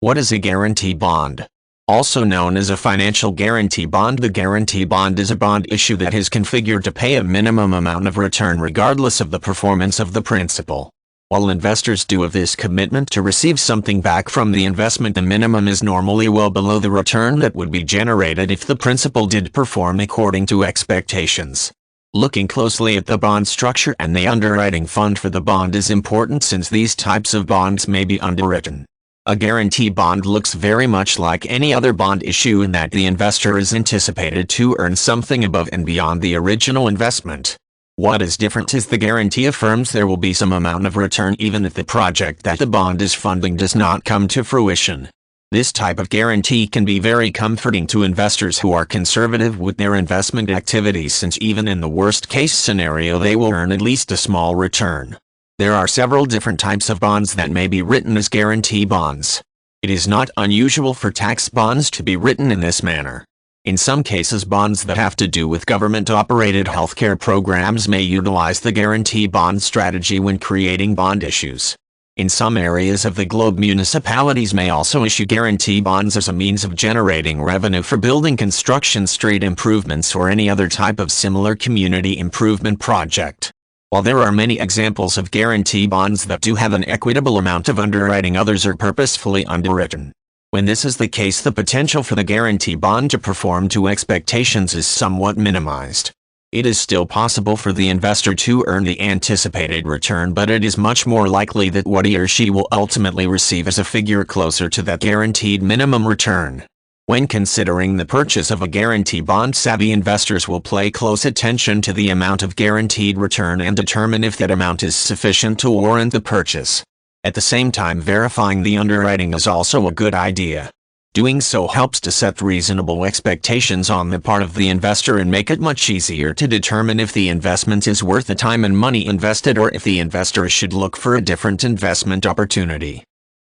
What is a guarantee bond? Also known as a financial guarantee bond, the guarantee bond is a bond issue that is configured to pay a minimum amount of return regardless of the performance of the principal. While investors do have this commitment to receive something back from the investment, the minimum is normally well below the return that would be generated if the principal did perform according to expectations. Looking closely at the bond structure and the underwriting fund for the bond is important, since these types of bonds may be underwritten. A guarantee bond looks very much like any other bond issue in that the investor is anticipated to earn something above and beyond the original investment. What is different is the guarantee affirms there will be some amount of return even if the project that the bond is funding does not come to fruition. This type of guarantee can be very comforting to investors who are conservative with their investment activities, since even in the worst-case scenario they will earn at least a small return. There are several different types of bonds that may be written as guarantee bonds. It is not unusual for tax bonds to be written in this manner. In some cases, bonds that have to do with government-operated healthcare programs may utilize the guarantee bond strategy when creating bond issues. In some areas of the globe, municipalities may also issue guarantee bonds as a means of generating revenue for building construction, street improvements, or any other type of similar community improvement project. While there are many examples of guarantee bonds that do have an equitable amount of underwriting, others are purposefully underwritten. When this is the case, the potential for the guarantee bond to perform to expectations is somewhat minimized. It is still possible for the investor to earn the anticipated return, but it is much more likely that what he or she will ultimately receive is a figure closer to that guaranteed minimum return. When considering the purchase of a guarantee bond, savvy investors will pay close attention to the amount of guaranteed return and determine if that amount is sufficient to warrant the purchase. At the same time, verifying the underwriting is also a good idea. Doing so helps to set reasonable expectations on the part of the investor and make it much easier to determine if the investment is worth the time and money invested, or if the investor should look for a different investment opportunity.